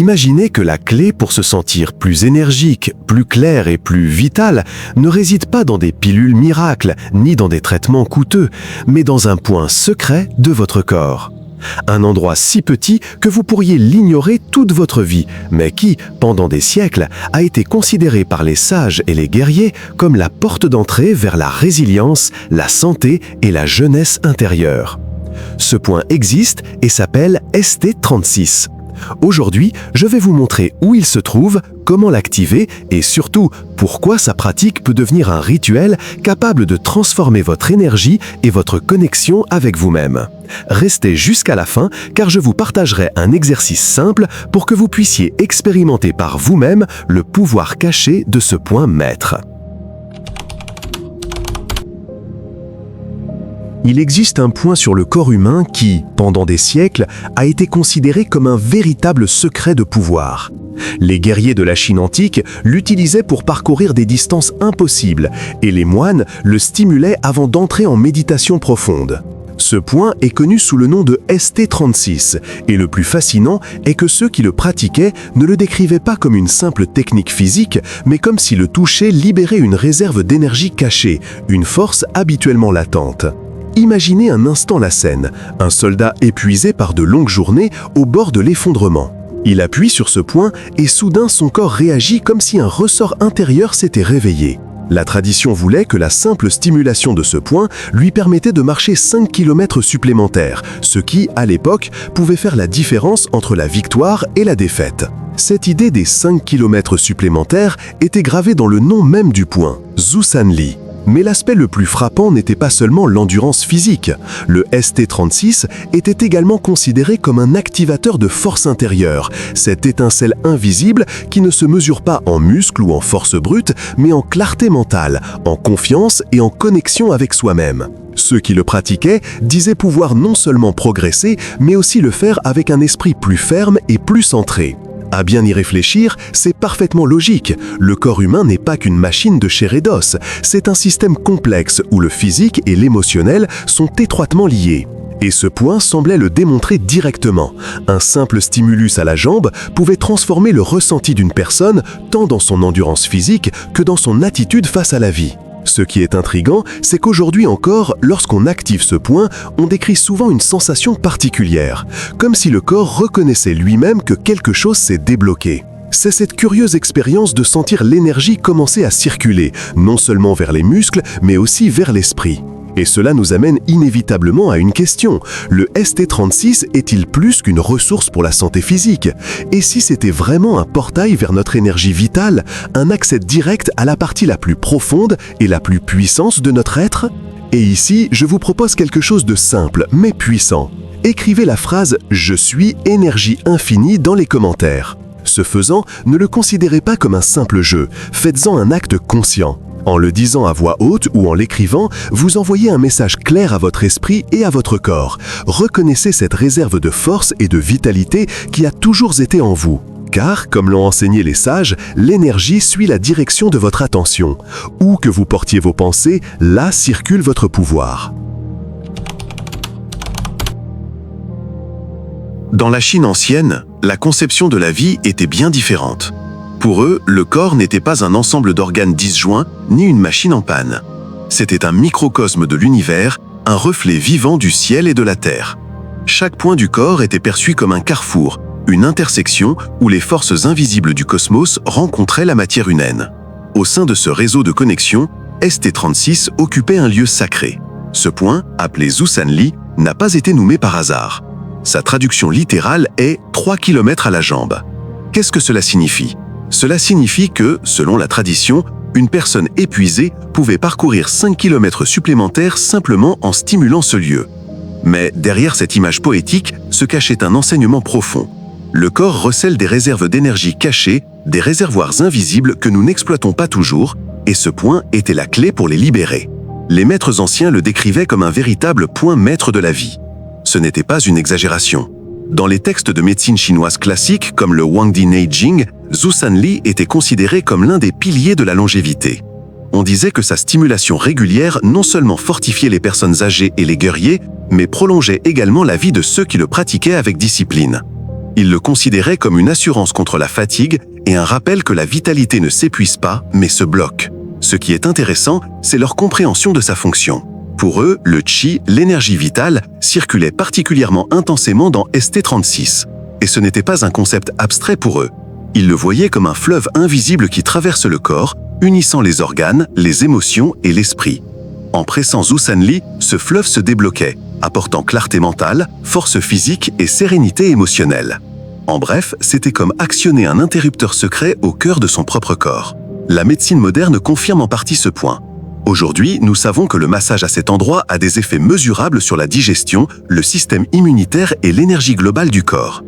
Imaginez que la clé pour se sentir plus énergique, plus clair et plus vital ne réside pas dans des pilules miracles, ni dans des traitements coûteux, mais dans un point secret de votre corps. Un endroit si petit que vous pourriez l'ignorer toute votre vie, mais qui, pendant des siècles, a été considéré par les sages et les guerriers comme la porte d'entrée vers la résilience, la santé et la jeunesse intérieure. Ce point existe et s'appelle ST36. Aujourd'hui, je vais vous montrer où il se trouve, comment l'activer et surtout pourquoi sa pratique peut devenir un rituel capable de transformer votre énergie et votre connexion avec vous-même. Restez jusqu'à la fin car je vous partagerai un exercice simple pour que vous puissiez expérimenter par vous-même le pouvoir caché de ce point maître. Il existe un point sur le corps humain qui, pendant des siècles, a été considéré comme un véritable secret de pouvoir. Les guerriers de la Chine antique l'utilisaient pour parcourir des distances impossibles et les moines le stimulaient avant d'entrer en méditation profonde. Ce point est connu sous le nom de ST36 et le plus fascinant est que ceux qui le pratiquaient ne le décrivaient pas comme une simple technique physique, mais comme si le toucher libérait une réserve d'énergie cachée, une force habituellement latente. Imaginez un instant la scène, un soldat épuisé par de longues journées au bord de l'effondrement. Il appuie sur ce point et soudain son corps réagit comme si un ressort intérieur s'était réveillé. La tradition voulait que la simple stimulation de ce point lui permettait de marcher 5 km supplémentaires, ce qui, à l'époque, pouvait faire la différence entre la victoire et la défaite. Cette idée des 5 km supplémentaires était gravée dans le nom même du point, Zhusanli. Mais l'aspect le plus frappant n'était pas seulement l'endurance physique. Le ST36 était également considéré comme un activateur de force intérieure, cette étincelle invisible qui ne se mesure pas en muscles ou en force brute, mais en clarté mentale, en confiance et en connexion avec soi-même. Ceux qui le pratiquaient disaient pouvoir non seulement progresser, mais aussi le faire avec un esprit plus ferme et plus centré. À bien y réfléchir, c'est parfaitement logique. Le corps humain n'est pas qu'une machine de chair et d'os. C'est un système complexe où le physique et l'émotionnel sont étroitement liés. Et ce point semblait le démontrer directement. Un simple stimulus à la jambe pouvait transformer le ressenti d'une personne, tant dans son endurance physique que dans son attitude face à la vie. Ce qui est intriguant, c'est qu'aujourd'hui encore, lorsqu'on active ce point, on décrit souvent une sensation particulière, comme si le corps reconnaissait lui-même que quelque chose s'est débloqué. C'est cette curieuse expérience de sentir l'énergie commencer à circuler, non seulement vers les muscles, mais aussi vers l'esprit. Et cela nous amène inévitablement à une question. Le ST36 est-il plus qu'une ressource pour la santé physique? Et si c'était vraiment un portail vers notre énergie vitale, un accès direct à la partie la plus profonde et la plus puissante de notre être? Et ici, je vous propose quelque chose de simple, mais puissant. Écrivez la phrase « Je suis énergie infinie » dans les commentaires. Ce faisant, ne le considérez pas comme un simple jeu, faites-en un acte conscient. En le disant à voix haute ou en l'écrivant, vous envoyez un message clair à votre esprit et à votre corps. Reconnaissez cette réserve de force et de vitalité qui a toujours été en vous. Car, comme l'ont enseigné les sages, l'énergie suit la direction de votre attention. Où que vous portiez vos pensées, là circule votre pouvoir. Dans la Chine ancienne, la conception de la vie était bien différente. Pour eux, le corps n'était pas un ensemble d'organes disjoints, ni une machine en panne. C'était un microcosme de l'univers, un reflet vivant du ciel et de la terre. Chaque point du corps était perçu comme un carrefour, une intersection où les forces invisibles du cosmos rencontraient la matière humaine. Au sein de ce réseau de connexion, ST36 occupait un lieu sacré. Ce point, appelé Zhusanli, n'a pas été nommé par hasard. Sa traduction littérale est « 3 km à la jambe ». Qu'est-ce que cela signifie ? Cela signifie que, selon la tradition, une personne épuisée pouvait parcourir 5 km supplémentaires simplement en stimulant ce lieu. Mais derrière cette image poétique se cachait un enseignement profond. Le corps recèle des réserves d'énergie cachées, des réservoirs invisibles que nous n'exploitons pas toujours, et ce point était la clé pour les libérer. Les maîtres anciens le décrivaient comme un véritable point maître de la vie. Ce n'était pas une exagération. Dans les textes de médecine chinoise classique comme le Huangdi Neijing, Zhusanli était considéré comme l'un des piliers de la longévité. On disait que sa stimulation régulière non seulement fortifiait les personnes âgées et les guerriers, mais prolongeait également la vie de ceux qui le pratiquaient avec discipline. Ils le considéraient comme une assurance contre la fatigue et un rappel que la vitalité ne s'épuise pas, mais se bloque. Ce qui est intéressant, c'est leur compréhension de sa fonction. Pour eux, le chi, l'énergie vitale, circulait particulièrement intensément dans ST36. Et ce n'était pas un concept abstrait pour eux. Ils le voyaient comme un fleuve invisible qui traverse le corps, unissant les organes, les émotions et l'esprit. En pressant Zusanli, ce fleuve se débloquait, apportant clarté mentale, force physique et sérénité émotionnelle. En bref, c'était comme actionner un interrupteur secret au cœur de son propre corps. La médecine moderne confirme en partie ce point. Aujourd'hui, nous savons que le massage à cet endroit a des effets mesurables sur la digestion, le système immunitaire et l'énergie globale du corps.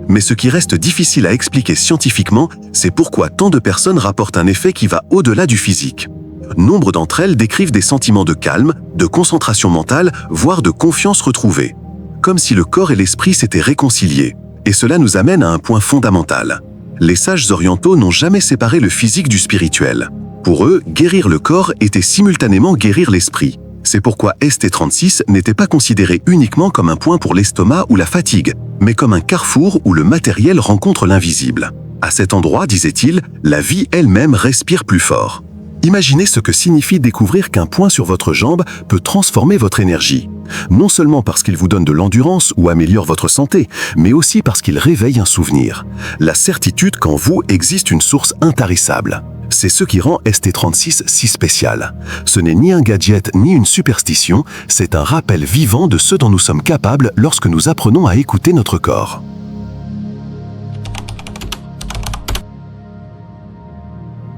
Mais ce qui reste difficile à expliquer scientifiquement, c'est pourquoi tant de personnes rapportent un effet qui va au-delà du physique. Nombre d'entre elles décrivent des sentiments de calme, de concentration mentale, voire de confiance retrouvée. Comme si le corps et l'esprit s'étaient réconciliés. Et cela nous amène à un point fondamental. Les sages orientaux n'ont jamais séparé le physique du spirituel. Pour eux, guérir le corps était simultanément guérir l'esprit. C'est pourquoi ST36 n'était pas considéré uniquement comme un point pour l'estomac ou la fatigue, mais comme un carrefour où le matériel rencontre l'invisible. À cet endroit, disait-il, la vie elle-même respire plus fort. Imaginez ce que signifie découvrir qu'un point sur votre jambe peut transformer votre énergie. Non seulement parce qu'il vous donne de l'endurance ou améliore votre santé, mais aussi parce qu'il réveille un souvenir. La certitude qu'en vous existe une source intarissable. C'est ce qui rend ST36 si spécial. Ce n'est ni un gadget ni une superstition, c'est un rappel vivant de ce dont nous sommes capables lorsque nous apprenons à écouter notre corps.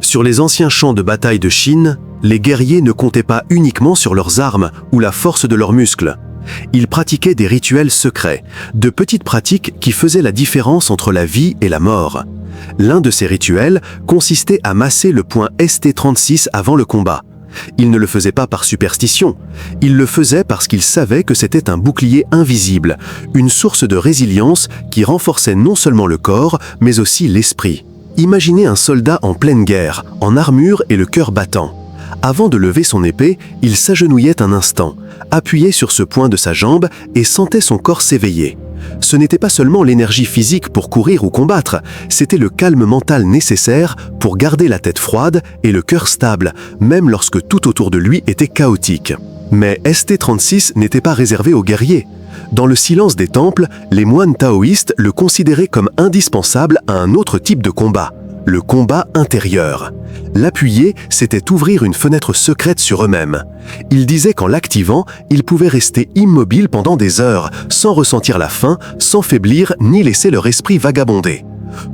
Sur les anciens champs de bataille de Chine, les guerriers ne comptaient pas uniquement sur leurs armes ou la force de leurs muscles. Ils pratiquaient des rituels secrets, de petites pratiques qui faisaient la différence entre la vie et la mort. L'un de ces rituels consistait à masser le point ST36 avant le combat. Ils ne le faisaient pas par superstition, ils le faisaient parce qu'ils savaient que c'était un bouclier invisible, une source de résilience qui renforçait non seulement le corps, mais aussi l'esprit. Imaginez un soldat en pleine guerre, en armure et le cœur battant. Avant de lever son épée, il s'agenouillait un instant, appuyait sur ce point de sa jambe et sentait son corps s'éveiller. Ce n'était pas seulement l'énergie physique pour courir ou combattre, c'était le calme mental nécessaire pour garder la tête froide et le cœur stable, même lorsque tout autour de lui était chaotique. Mais ST36 n'était pas réservé aux guerriers. Dans le silence des temples, les moines taoïstes le considéraient comme indispensable à un autre type de combat, le combat intérieur. L'appuyer, c'était ouvrir une fenêtre secrète sur eux-mêmes. Ils disaient qu'en l'activant, ils pouvaient rester immobiles pendant des heures, sans ressentir la faim, sans faiblir ni laisser leur esprit vagabonder.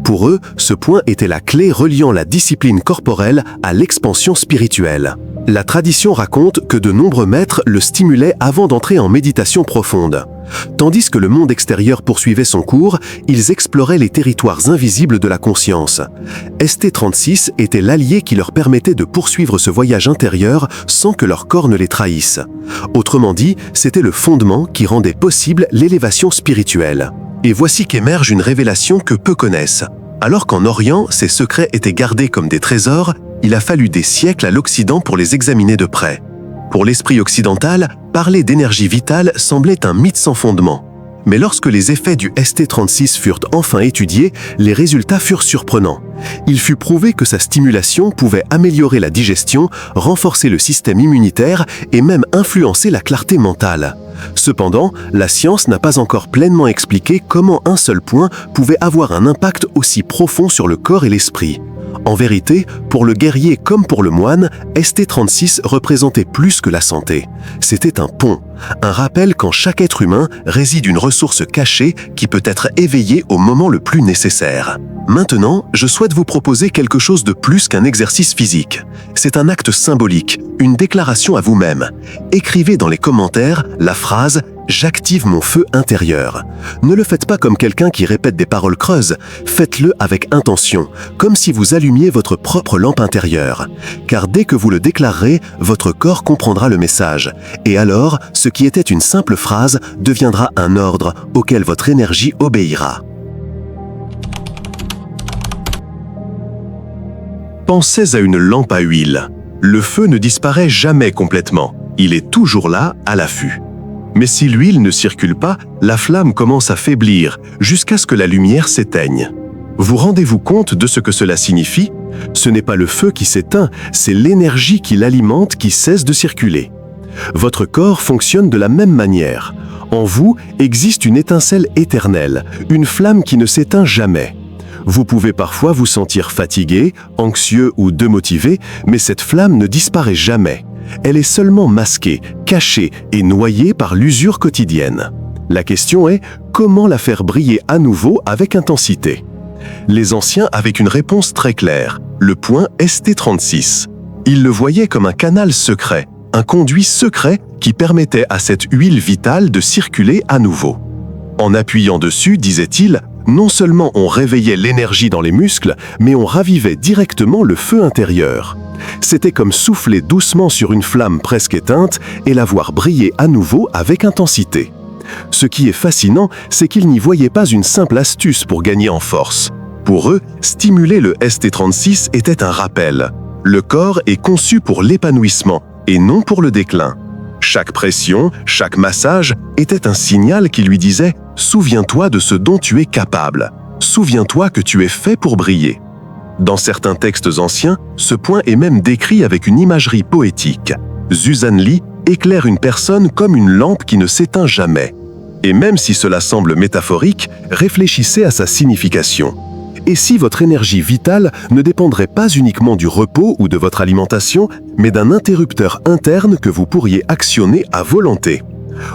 Pour eux, ce point était la clé reliant la discipline corporelle à l'expansion spirituelle. La tradition raconte que de nombreux maîtres le stimulaient avant d'entrer en méditation profonde. Tandis que le monde extérieur poursuivait son cours, ils exploraient les territoires invisibles de la conscience. ST36 était l'allié qui leur permettait de poursuivre ce voyage intérieur sans que leur corps ne les trahisse. Autrement dit, c'était le fondement qui rendait possible l'élévation spirituelle. Et voici qu'émerge une révélation que peu connaissent. Alors qu'en Orient, ces secrets étaient gardés comme des trésors, il a fallu des siècles à l'Occident pour les examiner de près. Pour l'esprit occidental, parler d'énergie vitale semblait un mythe sans fondement. Mais lorsque les effets du ST36 furent enfin étudiés, les résultats furent surprenants. Il fut prouvé que sa stimulation pouvait améliorer la digestion, renforcer le système immunitaire et même influencer la clarté mentale. Cependant, la science n'a pas encore pleinement expliqué comment un seul point pouvait avoir un impact aussi profond sur le corps et l'esprit. En vérité, pour le guerrier comme pour le moine, ST36 représentait plus que la santé. C'était un pont, un rappel qu'en chaque être humain réside une ressource cachée qui peut être éveillée au moment le plus nécessaire. Maintenant, je souhaite vous proposer quelque chose de plus qu'un exercice physique. C'est un acte symbolique, une déclaration à vous-même. Écrivez dans les commentaires la phrase « J'active mon feu intérieur ». Ne le faites pas comme quelqu'un qui répète des paroles creuses, faites-le avec intention, comme si vous allumiez votre propre lampe intérieure. Car dès que vous le déclarerez, votre corps comprendra le message. Et alors, ce qui était une simple phrase deviendra un ordre auquel votre énergie obéira. Pensez à une lampe à huile. Le feu ne disparaît jamais complètement. Il est toujours là, à l'affût. Mais si l'huile ne circule pas, la flamme commence à faiblir jusqu'à ce que la lumière s'éteigne. Vous rendez-vous compte de ce que cela signifie? Ce n'est pas le feu qui s'éteint, c'est l'énergie qui l'alimente qui cesse de circuler. Votre corps fonctionne de la même manière. En vous existe une étincelle éternelle, une flamme qui ne s'éteint jamais. Vous pouvez parfois vous sentir fatigué, anxieux ou démotivé, mais cette flamme ne disparaît jamais. Elle est seulement masquée, cachée et noyée par l'usure quotidienne. La question est, comment la faire briller à nouveau avec intensité? Les anciens avaient une réponse très claire, le point ST36. Ils le voyaient comme un canal secret, un conduit secret qui permettait à cette huile vitale de circuler à nouveau. En appuyant dessus, disait-il, non seulement on réveillait l'énergie dans les muscles, mais on ravivait directement le feu intérieur. C'était comme souffler doucement sur une flamme presque éteinte et la voir briller à nouveau avec intensité. Ce qui est fascinant, c'est qu'ils n'y voyaient pas une simple astuce pour gagner en force. Pour eux, stimuler le ST36 était un rappel. Le corps est conçu pour l'épanouissement et non pour le déclin. Chaque pression, chaque massage était un signal qui lui disait « Souviens-toi de ce dont tu es capable. Souviens-toi que tu es fait pour briller. » Dans certains textes anciens, ce point est même décrit avec une imagerie poétique. Suzanne Lee éclaire une personne comme une lampe qui ne s'éteint jamais. Et même si cela semble métaphorique, réfléchissez à sa signification. Et si votre énergie vitale ne dépendrait pas uniquement du repos ou de votre alimentation, mais d'un interrupteur interne que vous pourriez actionner à volonté?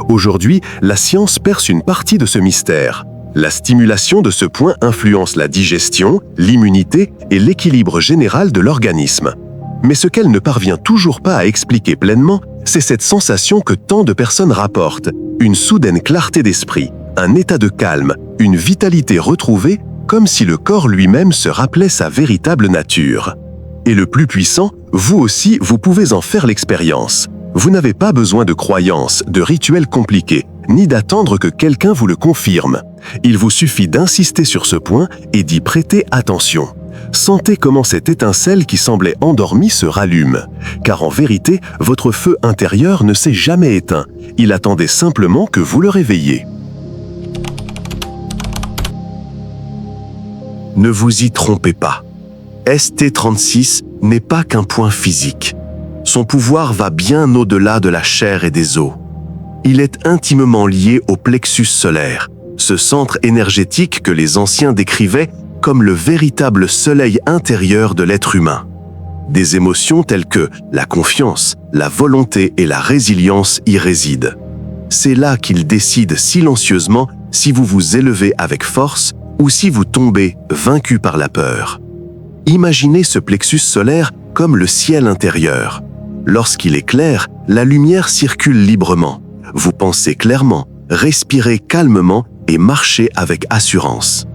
Aujourd'hui, la science perce une partie de ce mystère. La stimulation de ce point influence la digestion, l'immunité et l'équilibre général de l'organisme. Mais ce qu'elle ne parvient toujours pas à expliquer pleinement, c'est cette sensation que tant de personnes rapportent, une soudaine clarté d'esprit, un état de calme, une vitalité retrouvée, comme si le corps lui-même se rappelait sa véritable nature. Et le plus puissant, vous aussi, vous pouvez en faire l'expérience. Vous n'avez pas besoin de croyances, de rituels compliqués, ni d'attendre que quelqu'un vous le confirme. Il vous suffit d'insister sur ce point et d'y prêter attention. Sentez comment cette étincelle qui semblait endormie se rallume. Car en vérité, votre feu intérieur ne s'est jamais éteint. Il attendait simplement que vous le réveilliez. Ne vous y trompez pas. ST36 n'est pas qu'un point physique. Son pouvoir va bien au-delà de la chair et des os. Il est intimement lié au plexus solaire, ce centre énergétique que les anciens décrivaient comme le véritable soleil intérieur de l'être humain. Des émotions telles que la confiance, la volonté et la résilience y résident. C'est là qu'il décide silencieusement si vous vous élevez avec force ou si vous tombez vaincu par la peur. Imaginez ce plexus solaire comme le ciel intérieur. Lorsqu'il est clair, la lumière circule librement. Vous pensez clairement, respirez calmement et marchez avec assurance.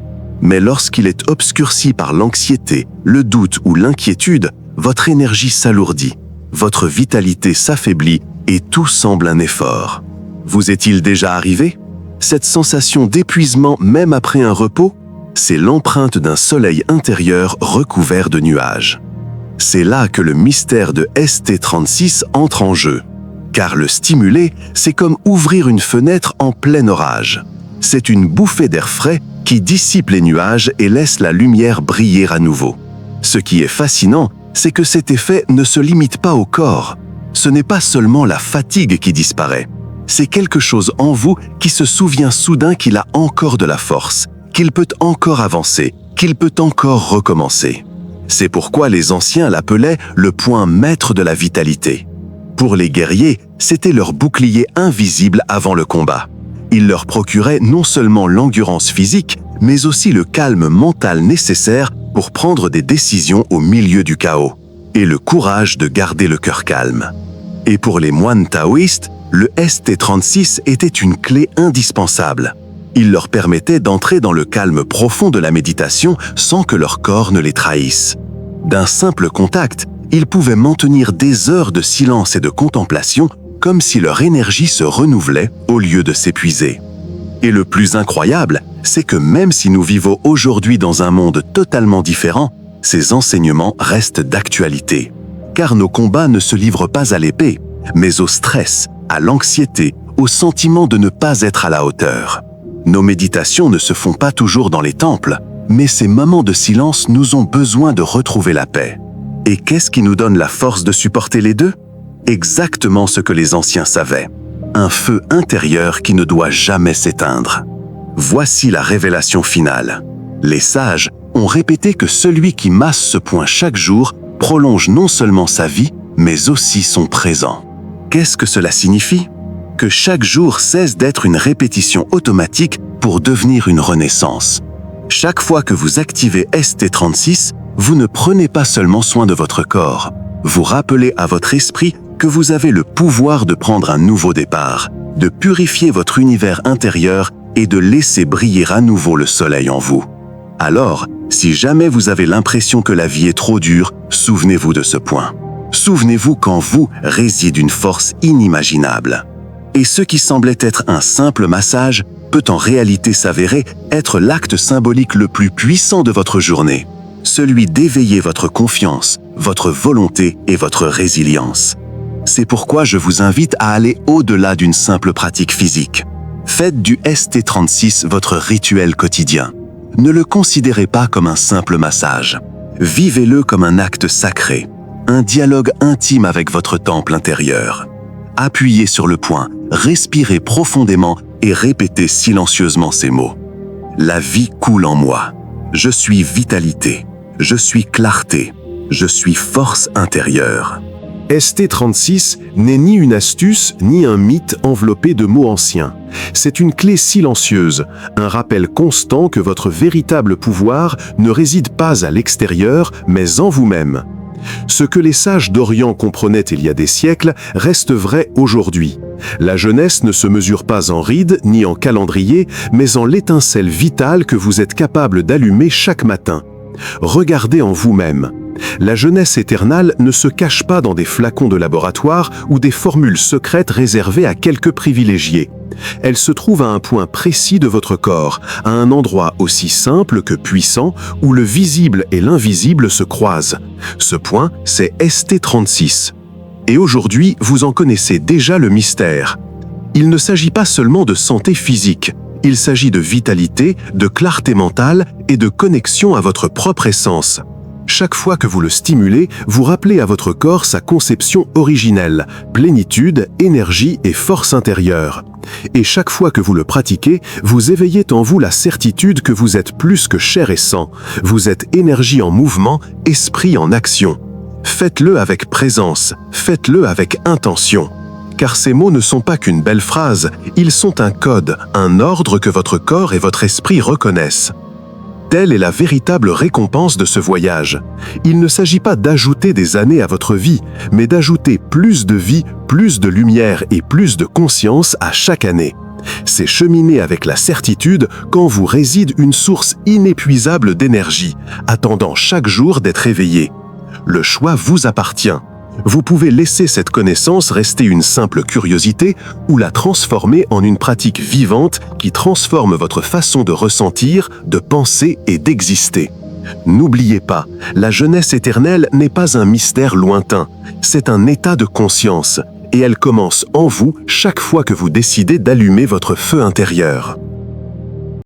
Mais lorsqu'il est obscurci par l'anxiété, le doute ou l'inquiétude, votre énergie s'alourdit, votre vitalité s'affaiblit et tout semble un effort. Vous est-il déjà arrivé? Cette sensation d'épuisement même après un repos, c'est l'empreinte d'un soleil intérieur recouvert de nuages. C'est là que le mystère de ST36 entre en jeu. Car le stimuler, c'est comme ouvrir une fenêtre en plein orage. C'est une bouffée d'air frais qui dissipe les nuages et laisse la lumière briller à nouveau. Ce qui est fascinant, c'est que cet effet ne se limite pas au corps. Ce n'est pas seulement la fatigue qui disparaît. C'est quelque chose en vous qui se souvient soudain qu'il a encore de la force, qu'il peut encore avancer, qu'il peut encore recommencer. C'est pourquoi les anciens l'appelaient le point maître de la vitalité. Pour les guerriers, c'était leur bouclier invisible avant le combat. Il leur procurait non seulement l'endurance physique, mais aussi le calme mental nécessaire pour prendre des décisions au milieu du chaos, et le courage de garder le cœur calme. Et pour les moines taoïstes, le ST36 était une clé indispensable. Il leur permettait d'entrer dans le calme profond de la méditation sans que leur corps ne les trahisse. D'un simple contact, ils pouvaient maintenir des heures de silence et de contemplation comme si leur énergie se renouvelait au lieu de s'épuiser. Et le plus incroyable, c'est que même si nous vivons aujourd'hui dans un monde totalement différent, ces enseignements restent d'actualité. Car nos combats ne se livrent pas à l'épée, mais au stress, à l'anxiété, au sentiment de ne pas être à la hauteur. Nos méditations ne se font pas toujours dans les temples, mais ces moments de silence nous ont besoin de retrouver la paix. Et qu'est-ce qui nous donne la force de supporter les deux? Exactement ce que les anciens savaient. Un feu intérieur qui ne doit jamais s'éteindre. Voici la révélation finale. Les sages ont répété que celui qui masse ce point chaque jour prolonge non seulement sa vie, mais aussi son présent. Qu'est-ce que cela signifie? Que chaque jour cesse d'être une répétition automatique pour devenir une renaissance. Chaque fois que vous activez ST36, vous ne prenez pas seulement soin de votre corps. Vous rappelez à votre esprit que vous avez le pouvoir de prendre un nouveau départ, de purifier votre univers intérieur et de laisser briller à nouveau le soleil en vous. Alors, si jamais vous avez l'impression que la vie est trop dure, souvenez-vous de ce point. Souvenez-vous qu'en vous réside une force inimaginable. Et ce qui semblait être un simple massage peut en réalité s'avérer être l'acte symbolique le plus puissant de votre journée. Celui d'éveiller votre confiance, votre volonté et votre résilience. C'est pourquoi je vous invite à aller au-delà d'une simple pratique physique. Faites du ST36 votre rituel quotidien. Ne le considérez pas comme un simple massage. Vivez-le comme un acte sacré, un dialogue intime avec votre temple intérieur. Appuyez sur le poing, respirez profondément et répétez silencieusement ces mots. La vie coule en moi. Je suis vitalité. Je suis clarté. Je suis force intérieure. ST36 n'est ni une astuce ni un mythe enveloppé de mots anciens. C'est une clé silencieuse, un rappel constant que votre véritable pouvoir ne réside pas à l'extérieur, mais en vous-même. Ce que les sages d'Orient comprenaient il y a des siècles reste vrai aujourd'hui. La jeunesse ne se mesure pas en rides ni en calendrier, mais en l'étincelle vitale que vous êtes capable d'allumer chaque matin. Regardez en vous-même. La jeunesse éternelle ne se cache pas dans des flacons de laboratoire ou des formules secrètes réservées à quelques privilégiés. Elle se trouve à un point précis de votre corps, à un endroit aussi simple que puissant, où le visible et l'invisible se croisent. Ce point, c'est ST36. Et aujourd'hui, vous en connaissez déjà le mystère. Il ne s'agit pas seulement de santé physique. Il s'agit de vitalité, de clarté mentale et de connexion à votre propre essence. Chaque fois que vous le stimulez, vous rappelez à votre corps sa conception originelle, plénitude, énergie et force intérieure. Et chaque fois que vous le pratiquez, vous éveillez en vous la certitude que vous êtes plus que chair et sang. Vous êtes énergie en mouvement, esprit en action. Faites-le avec présence, faites-le avec intention. Car ces mots ne sont pas qu'une belle phrase, ils sont un code, un ordre que votre corps et votre esprit reconnaissent. Telle est la véritable récompense de ce voyage. Il ne s'agit pas d'ajouter des années à votre vie, mais d'ajouter plus de vie, plus de lumière et plus de conscience à chaque année. C'est cheminer avec la certitude qu'en vous réside une source inépuisable d'énergie, attendant chaque jour d'être éveillée. Le choix vous appartient. Vous pouvez laisser cette connaissance rester une simple curiosité ou la transformer en une pratique vivante qui transforme votre façon de ressentir, de penser et d'exister. N'oubliez pas, la jeunesse éternelle n'est pas un mystère lointain, c'est un état de conscience, et elle commence en vous chaque fois que vous décidez d'allumer votre feu intérieur.